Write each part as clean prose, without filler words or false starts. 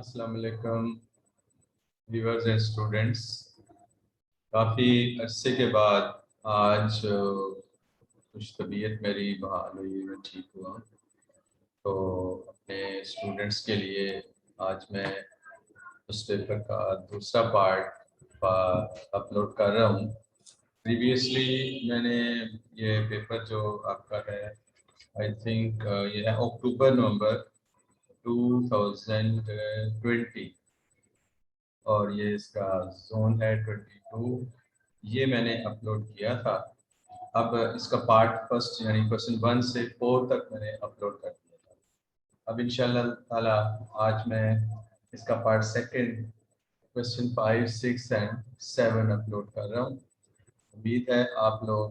अस्सलाम वालेकुम viewers and students. काफ़ी अरसे के बाद आज कुछ तबीयत मेरी बहाल हुई, मैं ठीक हुआ। तो अपने स्टूडेंट्स के लिए आज मैं उस पेपर का दूसरा पार्ट अपलोड कर रहा हूँ। प्रीवियसली मैंने ये पेपर जो आपका है, आई थिंक ये है अक्टूबर नवंबर 2020 और ये इसका जोन है 22। ये मैंने अपलोड किया था। अब इसका पार्ट फर्स्ट यानी क्वेश्चन 1 से 4 तक मैंने अपलोड कर दिया था। अब इंशाल्लाह ताला आज मैं इसका part second question 5, 6 and 7 upload कर रहा हूँ। उम्मीद है आप लोग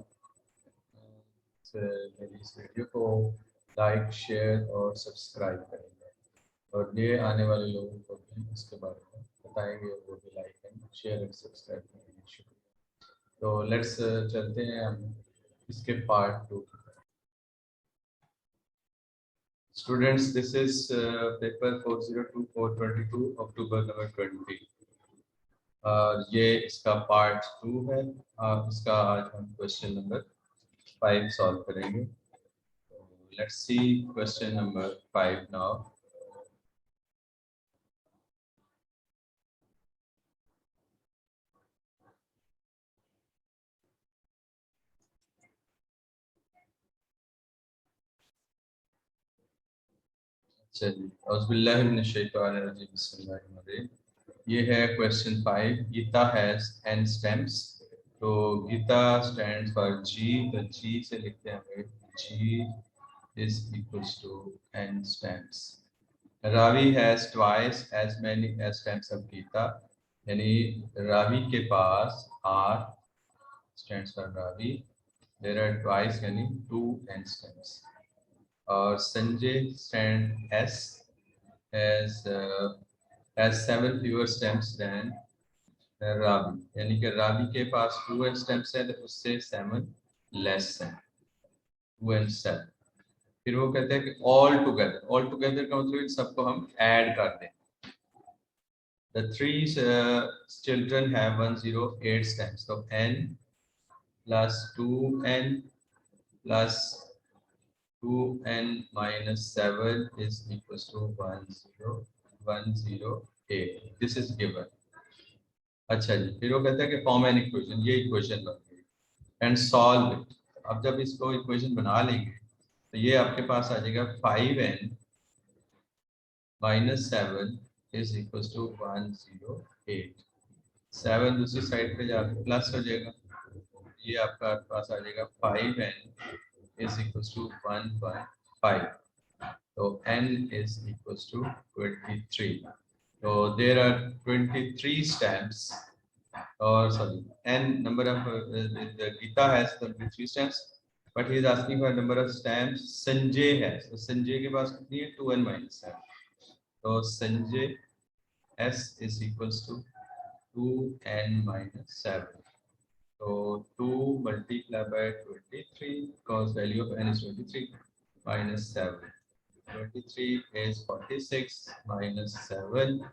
मेरी इस वीडियो को लाइक, शेयर और सब्सक्राइब करेंगे और ये आने वाले लोगों को भी इसके बारे में बताएंगे और वो भी like and share and subscribe करेंगे। शुक्रिया। तो लेट्स चलते हैं हम इसके part 2। Students, this is paper 402/422 October number 20 और ये इसका पार्ट 2 है। इसका आज हम क्वेश्चन नंबर 5 सॉल्व करेंगे। Let's see question number 5 now. चलिए, औज़ुबिल्लाहि बिस्मिल्लाहिर्रहमानिर्रहीम। ये है question 5। Gita has n stems. तो गीता स्टैंड्स फॉर G। तो G से लिखते हैं G is equals to n stems. Ravi has twice as many as stems of Gita. यानी रावी के पास R stands for Ravi. There are twice यानी 2 n stems. और Sanjay stand S has 7 fewer stems than Ravi, यानी कि रावी के पास 2 n stems है तो उससे 7 लेस है, 2 and 7। फिर वो कहते हैं कि ऑल टुगेदर का मतलब इन सबको हम ऐड कर दें। The three children have 108 stems. So n plus 2n plus 2n minus 7 is equals to 108. This is given. अच्छा जी, फिर वो कहता है कि फॉर्म एन इक्वेशन, ये इक्वेशन बन गई एंड सॉल्व इट। अब जब इसको इक्वेशन बना लेंगे तो ये आपके पास आ जाएगा 5n minus 7 is equals to 108। 7 दूसरी साइड पे जाकर प्लस हो जाएगा, ये आपका पास आ जाएगा 5n is equals to 1/5। तो n is equals to 23। तो there are 23 stems, or sorry, n number of the Gita has 23 stems, but he is asking for number of stems Sanjay has. तो संजय के पास कितनी है? 2n minus 7। तो Sanjay s is equals to 2n minus 7। So 2 multiplied by 23 because value of n is 23 minus 7. 23 is 46 minus 7.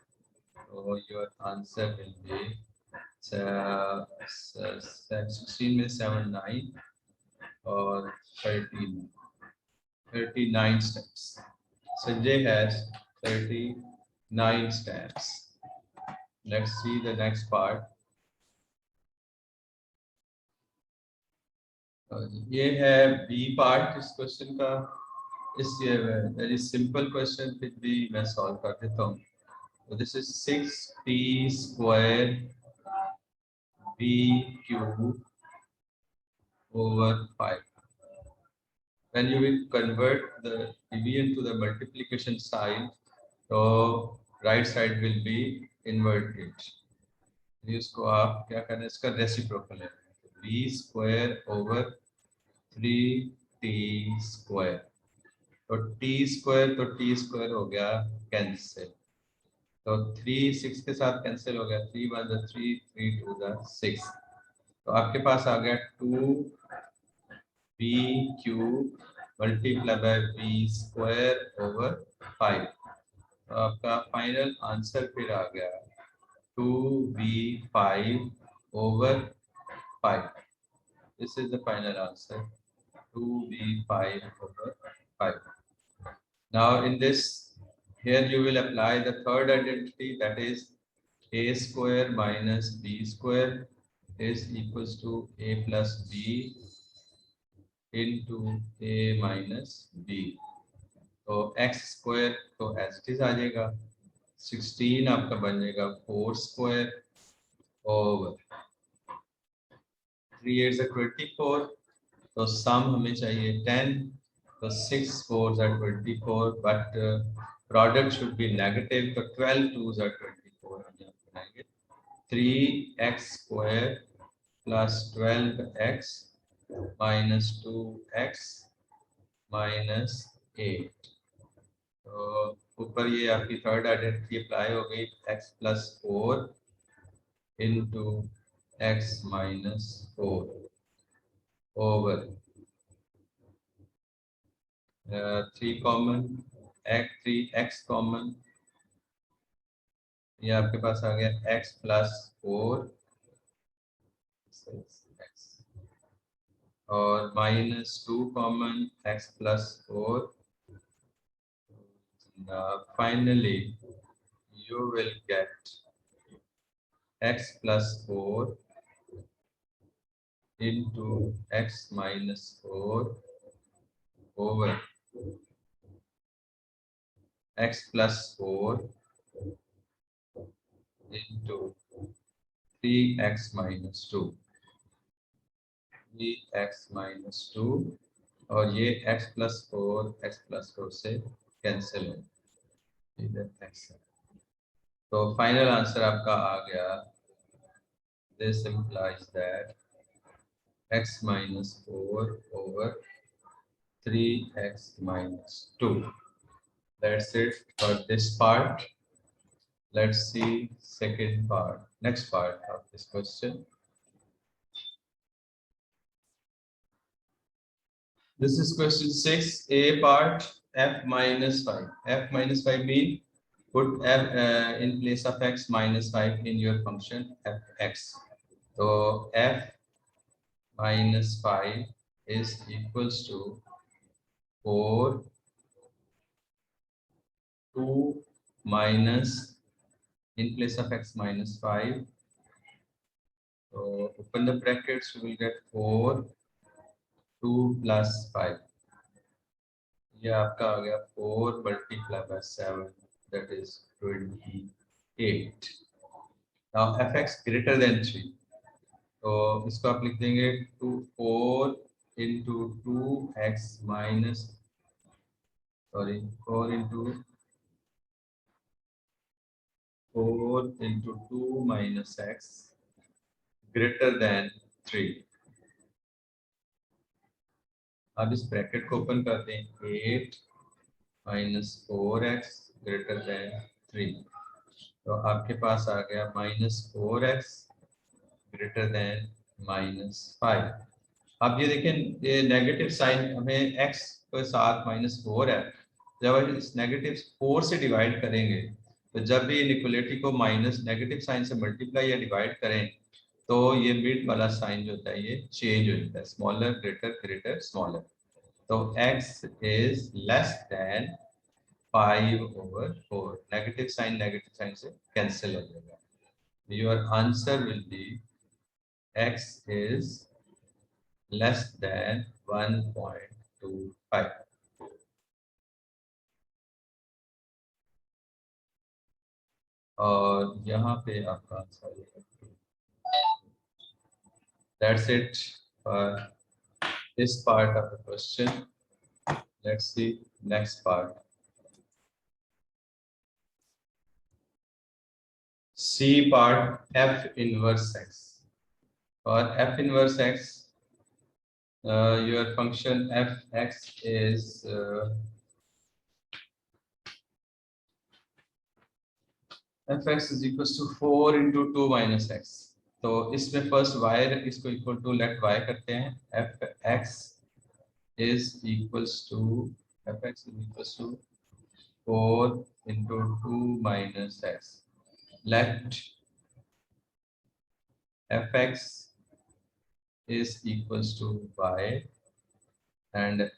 So your answer will be 16 में 7 9 और 39 steps. Sanjay has 39 steps. Let's see the next part. ये है B part इस question का। इस very simple question फिर भी मैं सॉल्व कर देता हूँ। तो this is 6p² b cube over 5. When you will convert the division to the multiplication sign, तो right side will be inverted। इसको आप क्या करना है, इसका रेसिप्रोकल है b² over 3t²। तो t² तो t² हो गया कैंसिल, तो 3 6 के साथ कैंसिल हो गया, 3 1 3 3 2 6। तो आपके पास आ गया 2b³ multiply by b² over 5। आपका फाइनल आंसर फिर आ गया 2v5 over 5. This is the final answer 2v5 over 5. Now in this, here you will apply the third identity, that is a square minus b square is equals to a plus b into a minus b. तो x square तो as it is आ जाएगा 16 आपका बन जाएगा 4 square over 3 8 24. तो सम हमें चाहिए 10. तो 6 4 are 24 but product should be negative. तो 12 2s are 24 हम यहाँ बनाएंगे 3x square plus 12x minus 2x minus 8. तो ऊपर ये आपकी थर्ड आइडेंटिटी अप्लाई हो गई x plus 4 into x minus 4 over 3 common 3x common. ये आपके पास आ गया x प्लस 4 और minus 2 common x plus 4. Finally you will get x plus 4 into x minus 4 over x plus 4 into 3x minus 2. 3x minus 2 और ये x plus 4 से cancel हो. तो final answer आपका आ गया. This implies that x minus 4 over 3x minus 2. That's it for this part. Let's see next part of this question. This is question 6, A part, f minus 5. F minus 5 mean put f in place of x minus 5 in your function fx. So f minus 5 is equals to 4, 2 minus in place of x minus 5. So open the brackets, you will get 4, 2 plus 5. ये आपका आ गया 4 multiplied by 7, that is 28. Now fx greater than 3. तो इसको आप लिख देंगे 4 into 2x minus 4 into 2 minus x greater than 3. अब इस ब्रैकेट को ओपन करते हैं 8 minus 4x greater than 3. तो आपके पास आ गया -4x greater than -5. अब ये देखें ये नेगेटिव साइन हमें x के साथ -4 है. जब हम इस नेगेटिव 4 से डिवाइड करेंगे तो जब भी इनइक्वालिटी को माइनस नेगेटिव साइन से मल्टीप्लाई या डिवाइड करें तो ये मिड वाला साइन जो होता है ये चेंज हो जाता है. Smaller greater greater smaller. तो x is less than 5 over 4. Negative sign से कैंसिल हो जाएगा. Your answer will be x is less than 1.25. और यहाँ पे आपका आंसर है. That's it for this part of the question. Let's see next part. C part, f inverse x. For f inverse x, your function fx is fx is equals to 4 into 2 minus x. तो इसमें first y इसको equal to late y करते हैं. fx is equals to 4 4 into 2 minus x. Let fx is equals to y and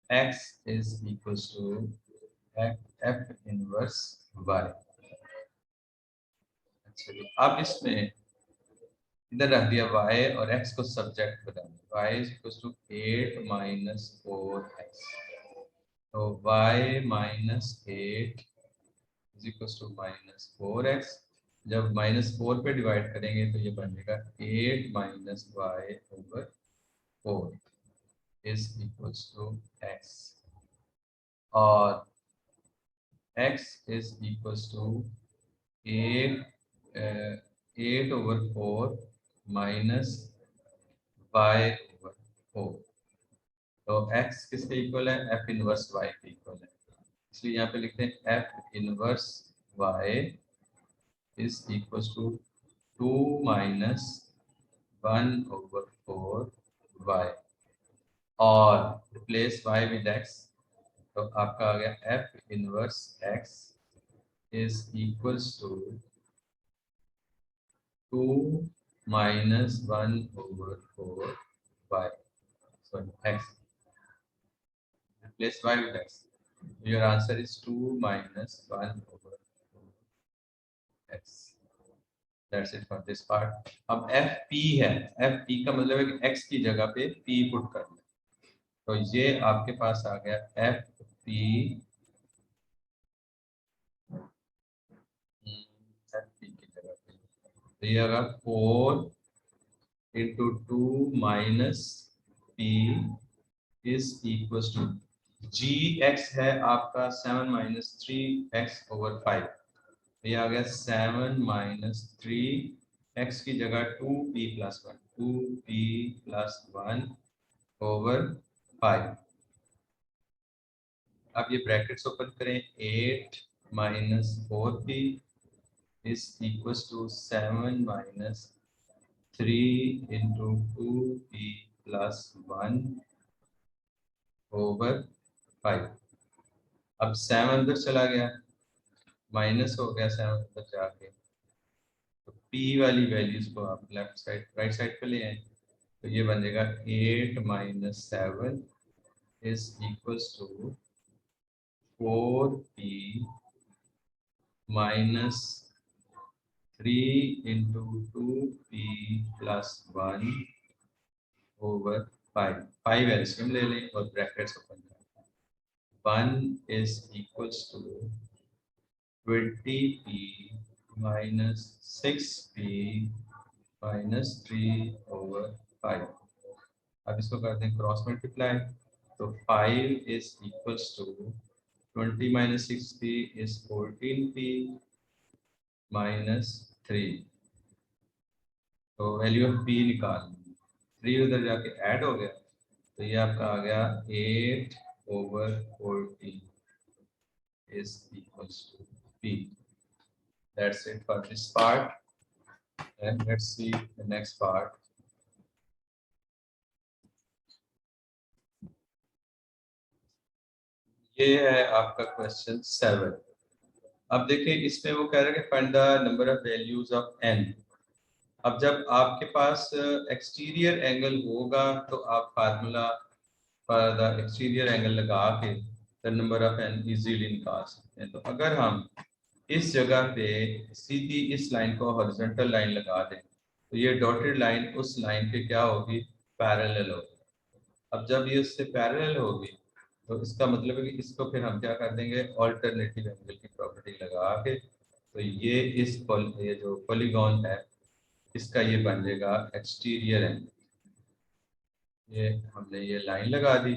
x is equals to f inverse y. चलिए अब इसमें इधर रख दिया y और x को subject banana y is equals to 8 minus 4x. तो y minus 8 is equals to minus 4x. जब -4 पे डिवाइड करेंगे तो ये बनेगा 8 minus y over 4 is equals to x. और x is equals to 8 over 4 minus y over 4. तो x किसके इक्वल है? f इनवर्स y के इक्वल है, इसलिए यहाँ पे लिखते हैं f inverse y is equals to 2 minus 1 over 4 y और रिप्लेस y with x. तो आपका आ गया f inverse x is equals to 2 minus 1 over 4 y. Sorry, x. Replace y with x. Your answer is 2 minus 1 over 4 x. That's it for this part. अब fp है, fp का मतलब है कि x की जगह पे p पुट करना. तो ये आपके पास आ गया fp की जगह पे. तो ये आएगा 4 into 2 minus p is equals to gx है आपका 7 minus 3x over 5. ये आ गया 7 minus 3x की जगह 2p plus 1 2p plus 1 over 5. अब ये ब्रैकेट्स ओपन करें. 8 minus 4p is equals to 7 minus 3 into 2p plus 1 over 5. अब 7 अंदर चला गया, माइनस हो गया 7 अंदर जाके. तो p वाली वैल्यूज को आप लेफ्ट साइड राइट साइड पे ले आए. तो ये बनेगा 8 minus 7 is equals to 4p minus 3 into 2p plus 1 over 5. 5 LCM ले लें और ब्रैकेट्स ओपन करें. 1 is equals to 20p minus 6p minus 3 over 5. अब इसको करते हैं क्रॉस मल्टीप्लाई. तो 5 is equals to 20 minus 6p is 14p minus 3. तो वैल्यू ऑफ p निकाल. 3 उधर जाके ऐड हो गया, तो ये आपका आ गया 8 over 14 is equals to p. That's it for this part. And let's see the next part. ये है आपका क्वेश्चन 7. अब देखिए इसमें वो कह रहा है कि find the number of values of n. अब जब आपके पास एक्सटीरियर एंगल होगा तो आप formula for the exterior angle लगा के the number of n easily निकाल सकते हैं. तो अगर हम इस जगह पे सीधी इस लाइन को हॉरिजॉन्टल लाइन लगा दें तो ये डॉटेड लाइन उस लाइन के क्या होगी? पैरेलल होगी. अब जब ये उससे पैरेलल होगी तो इसका मतलब है कि इसको फिर हम क्या कर देंगे? ऑल्टरनेटिव एंगल की प्रॉपर्टी लगा के. तो ये ये जो पॉलीगॉन है इसका ये बन जाएगा एक्सटीरियर एंगल. ये हमने ये लाइन लगा दी.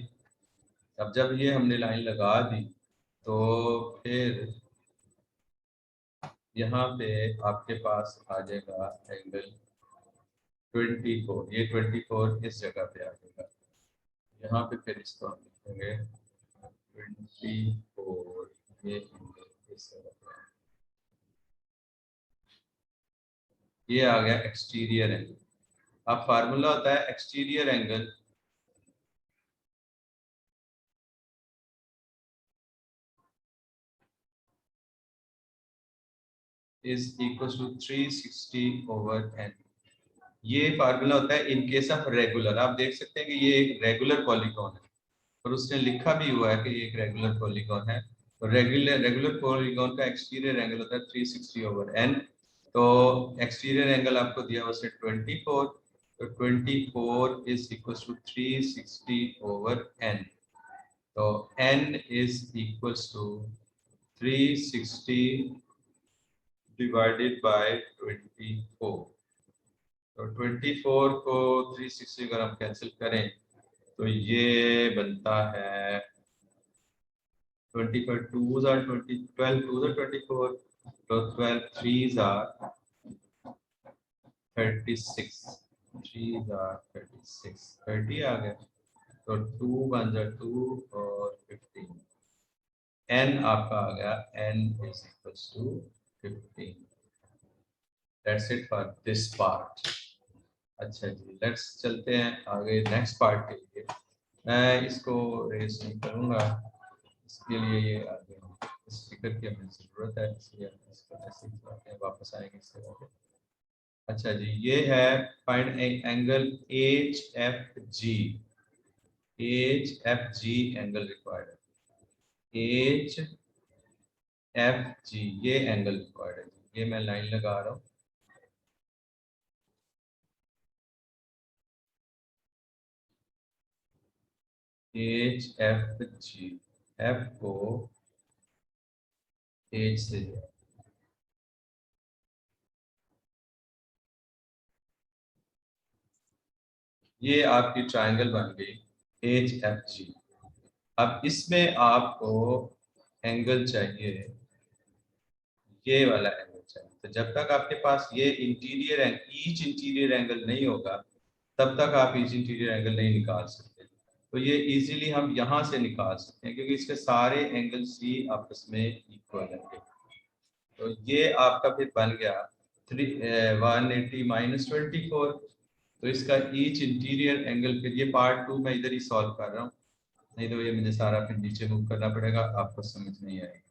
अब जब ये हमने लाइन लगा दी तो फिर यहाँ पे आपके पास आ जाएगा एंगल 24. ये 24 इस जगह पे आ जाएगा. यहाँ पे फिर इसको हम लिखेंगे 24. ये एंगल इस जगह पे ये आ गया एक्सटीरियर एंगल. अब फार्मूला होता है exterior angle is equal to 360/n। ये फार्मूला होता है इन केस ऑफ रेगुलर। आप देख सकते हैं कि ये एक रेगुलर पॉलीगॉन है और उसने लिखा भी हुआ है कि ये एक रेगुलर पॉलीगॉन है। तो रेगुलर पॉलीगॉन का एक्सटीरियर एंगल होता है 360/n। तो एक्सटीरियर एंगल आपको दिया हुआ है 24। तो 24 इज इक्वल टू 360/n। तो n is equal to 360 divided by 24। तो 24 को 360 अगर हम कैंसिल करें तो ये बनता है 24 2s are 20, 12 2s are 24, तो 12 3s are 36, 3s are 36, 30 आ गया। तो 2 1 जा 2 और 15, n आपका आ गया, n is equals to 15। That's it for this part। अच्छा जी, लेट्स चलते हैं आगे नेक्स्ट पार्ट के लिए। मैं इसको रेस नहीं करूँगा, इसके लिए ये आगे स्टिकर की हमें ज़रूरत है, इसलिए हम इसको ऐसे ही चलाते हैं, वापस आएंगे इसके बाद। अच्छा जी, ये है फाइंड एंगल एच एफ जी। एच एफ जी एंगल रिक्वायर्ड है, एच एफ जी ये एंगल रिक्वायर्ड है। ये मैं लाइन लगा रहा हूँ। एच एफ जी, एफ को एच से दिया। ये आपकी ट्रायंगल बन गई एच एफ जी। अब इसमें आपको एंगल चाहिए, ये वाला एंगल चाहिए। तो जब तक आपके पास ये इंटीरियर ईच इंटीरियर एंगल नहीं होगा तब तक आप ईच इंटीरियर एंगल नहीं निकाल सकते। तो ये इजीली हम यहाँ से निकाल सकते हैं क्योंकि इसके सारे एंगल्स ही आपस में इक्वल है। तो ये आपका फिर बन गया 180 माइनस 24। तो इसका ईच इंटीरियर एंगल, फिर ये पार्ट 2 मैं इधर ही सॉल्व कर रहा हूँ, नहीं तो ये मुझे सारा फिर नीचे मूव करना पड़ेगा, आपको समझ नहीं आएगी।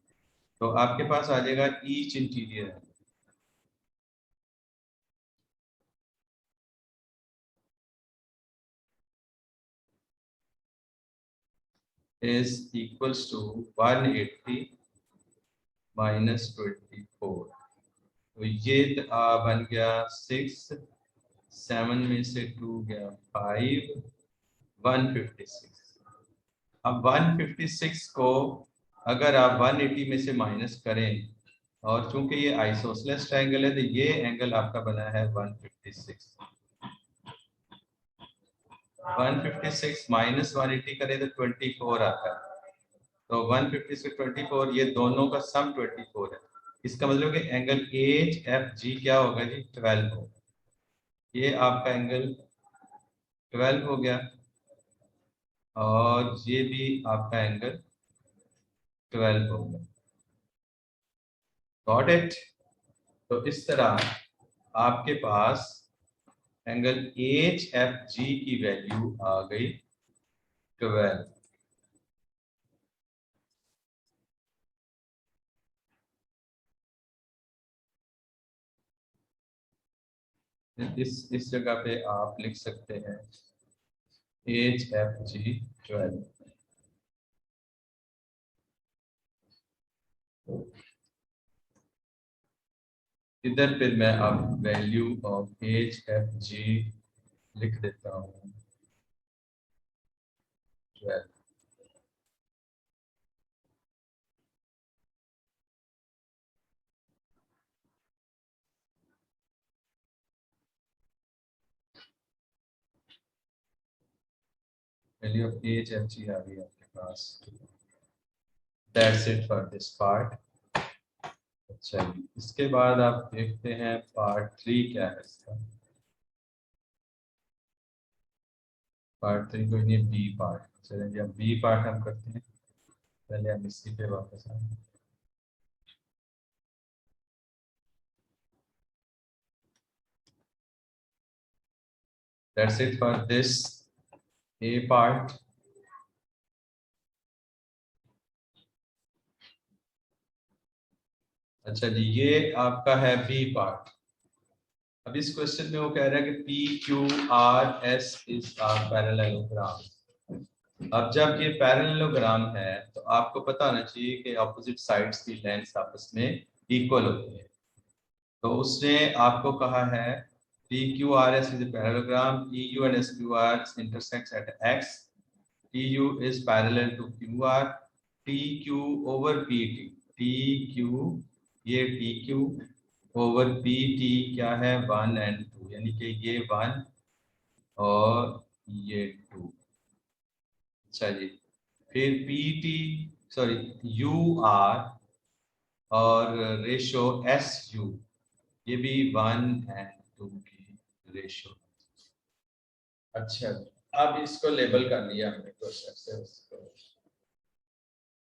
तो आपके पास आ जाएगा each interior is equals to 180 minus 24। तो ये बन गया 6, 7 में से 2 गया 5, 156। अब 156 को अगर आप 180 में से माइनस करें, और चूंकि ये आइसोसेलेस ट्रायंगल है तो ये एंगल आपका बना है 156। 156 माइनस 180 करें तो 24 आता है। तो 150 से 24, ये दोनों का सम 24 है। इसका मतलब कि एंगल एच एफ जी क्या होगा जी, 12 होगा। ये आपका एंगल 12 हो गया और ये भी आपका एंगल 12 हो गया। Got it. तो इस तरह आपके पास एंगल एच एफ जी की वैल्यू आ गई 12। इस जगह पे आप लिख सकते हैं एच एफ जी 12। इधर फिर मैं अब value of H F G लिख देता हूँ 12। Value of H F G आ गई आपके पास। That's it for this part. अच्छा जी, इसके बाद आप देखते हैं पार्ट 3 क्या है इसका। पार्ट 3 कोई नहीं, बी पार्ट। चलिए अब बी पार्ट हम करते हैं। पहले हम इसी पे वापस आए। That's it for this A part। अच्छा जी, ये आपका है बी पार्ट। अब इस क्वेश्चन में वो कह रहा है कि P Q R S is a parallelogram. अब जब ये पैरेललोग्राम है तो आपको पता होना चाहिए कि ऑपोजिट साइड्स की लेंथ आपस में इक्वल होती है। तो उसने आपको कहा है P Q R S is parallelogram, P U and S Q R intersects at X, T U is parallel to Q R, T Q over P T, T Q, ये T Q over P T क्या है 1 और 2, यानी कि ये 1 और ये 2। अच्छा जी, फिर P T, sorry, U R और रेशो एस यू, ये भी 1 और 2 की रेशो। अच्छा, अब इसको लेबल कर लिया हमने क्वेश्चन से,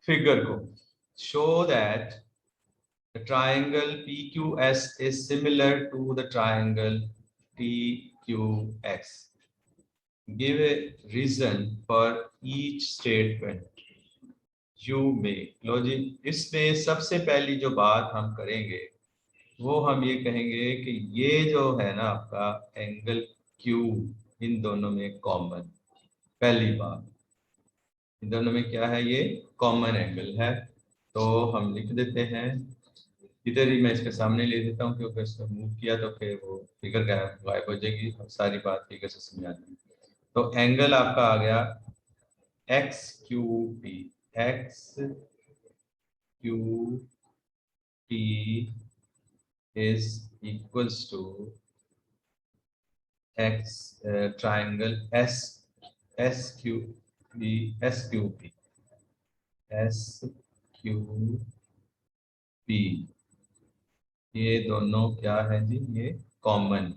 फिगर को show that the triangle PQS is similar to the triangle TQX. Give a reason for each statement. You may. लो जी, इसमें सबसे पहली जो बात हम करेंगे वो हम ये कहेंगे कि ये जो है ना आपका एंगल Q इन दोनों में कॉमन। पहली बात, इन दोनों में क्या है, ये कॉमन एंगल है। तो हम लिख देते हैं, इधर ही मैं इसके सामने ले देता हूँ क्योंकि इसको मूव किया तो फिर वो फिगर गायब हो जाएगी और सारी बात फिगर से समझा दी। तो एंगल आपका आ गया X Q P, X Q P is equals to X triangle S, S Q P, S Q P, S Q P, ये दोनों क्या है जी, ये कॉमन,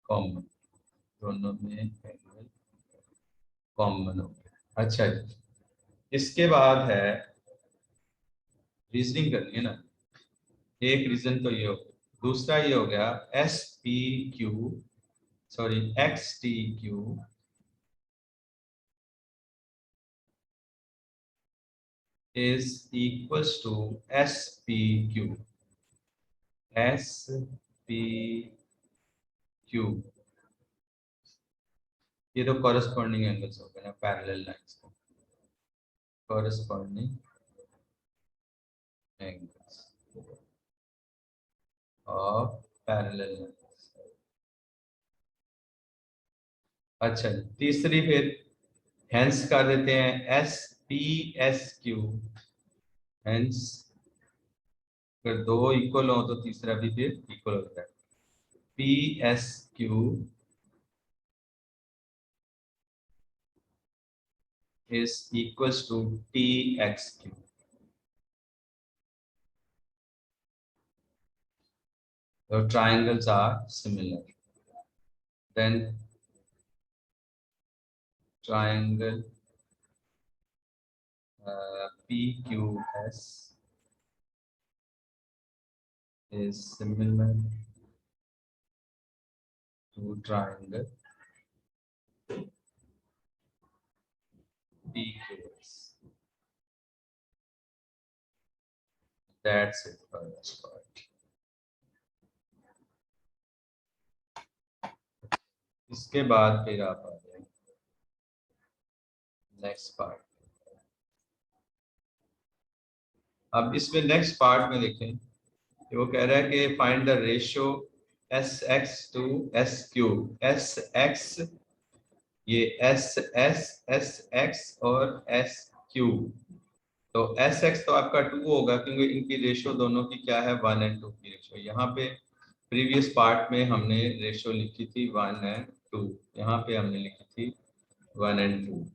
कॉमन, दोनों में एंगल कॉमन हो गया। अच्छा जी, इसके बाद है रीजनिंग करनी है ना। एक रीजन तो ये हो गया, दूसरा ये हो गया S P Q, sorry X T Q is equals to S P Q, S P Q, ये तो कॉरेस्पॉन्डिंग एंगल्स हो गए ना, parallel lines, corresponding angles of parallel lines. अच्छा, तीसरी फिर हेंस कर देते हैं S P S Q, hence अगर दो इक्वल हो तो तीसरा भी फिर इक्वल होता है, P S Q is equals to TXQ. The triangles are similar. Then triangle PQS is similar to triangle PQS. That's it for this part. इसके बाद फिर आप आ जाए नेक्स्ट पार्ट। अब इसमें नेक्स्ट पार्ट में देखें कि वो कह रहा है कि find the ratio S X to S Q, S X, ये एस एस, एस एक्स और एस क्यू। तो एस एक्स तो आपका 2 होगा क्योंकि इनकी रेशियो दोनों की क्या है, 1 और 2 की रेशियो। यहाँ पे प्रीवियस पार्ट में हमने रेशियो लिखी थी 1 और 2, यहाँ पे हमने लिखी थी 1 और 2।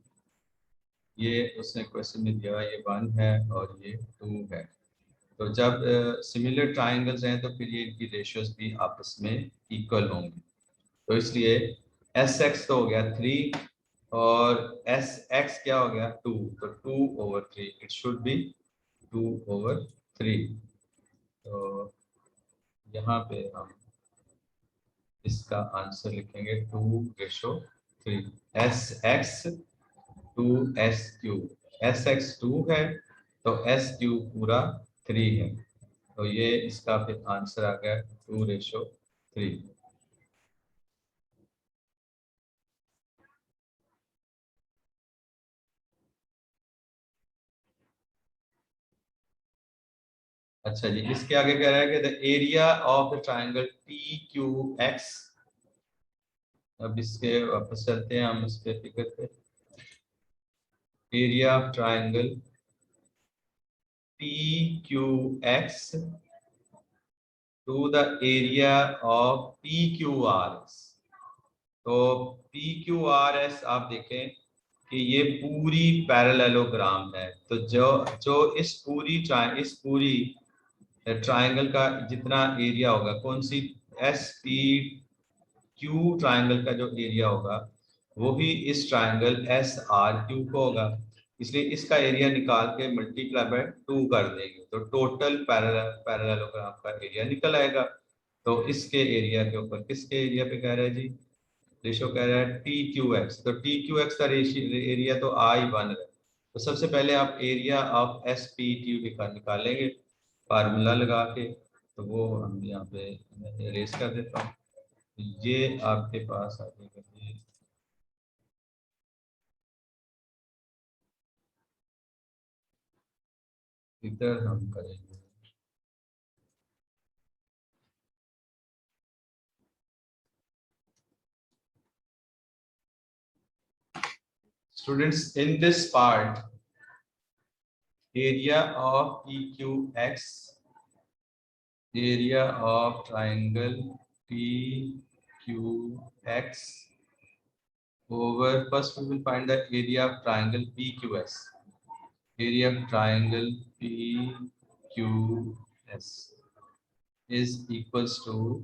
ये उसने क्वेश्चन में दिया, ये 1 है और ये 2 है। तो जब सिमिलर ट्राइंगल्स हैं तो फिर ये इनकी रेशियोज भी आपस में इक्वल होंगी। तो इसलिए एस एक्स तो हो गया 3 और एस एक्स क्या हो गया 2, तो 2/3, इट शुड बी 2/3। तो यहाँ पे हम इसका आंसर लिखेंगे 2/3, S X to S Q, S X 2 है तो एस क्यू पूरा 3 है। तो ये इसका फिर आंसर आ गया 2:3। अच्छा जी, इसके आगे कह रहा है कि the area of the triangle P Q x. अब इसके वापस चलते हैं हम इस पे फिगर पे। Area of triangle P Q X to the area of P Q R S. तो पी क्यू आर एस आप देखें कि ये पूरी पैरेललोग्राम है। तो जो जो इस पूरी ट्राइंगल का जितना एरिया होगा, कौन सी, एस पी क्यू ट्राइंगल का जो एरिया होगा वो भी इस ट्राइंगल एस आर क्यू को होगा। इसलिए इसका एरिया निकाल के मल्टीप्लाई बाय 2 कर देंगे तो टोटल पैरेललोग्राम का एरिया निकल आएगा। तो इसके एरिया के ऊपर किसके एरिया पे कह रहा है जी, रेशो कह रहा है टी क्यू एक्स। तो टी क्यू एक्स का एरिया तो आई बन रहा है। तो सबसे पहले आप area of S P T निकालेंगे फार्मूला लगा के। तो वो हम यहाँ पे इरेज कर देता हूँ। ये आपके पास आ जाएगा ये, इधर हम करेंगे। Students, in this part area of P Q x, area of triangle P Q x over, first we will find the area of triangle PQS. Area of triangle PQS is equals to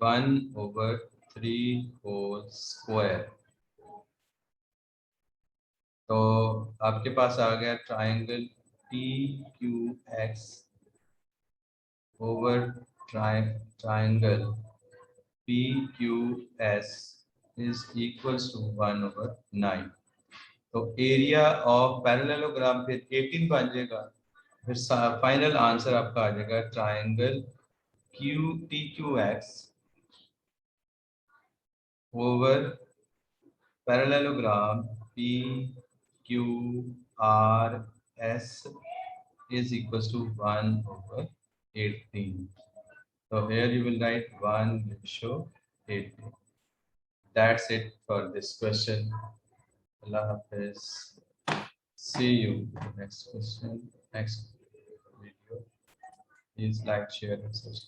1/3 whole square. तो आपके पास आ गया triangle PQX over triangle PQS is equals to 1/9। तो area of parallelogram फिर 18 बन जाएगा। फिर final answer आपका आ जाएगा triangle Q T Q x over parallelogram P Q R S is equals to 1/18। So here you will write 1:18। That's it for this question. Allah Hafiz. See you in the next question, next video. Please like, share, and subscribe.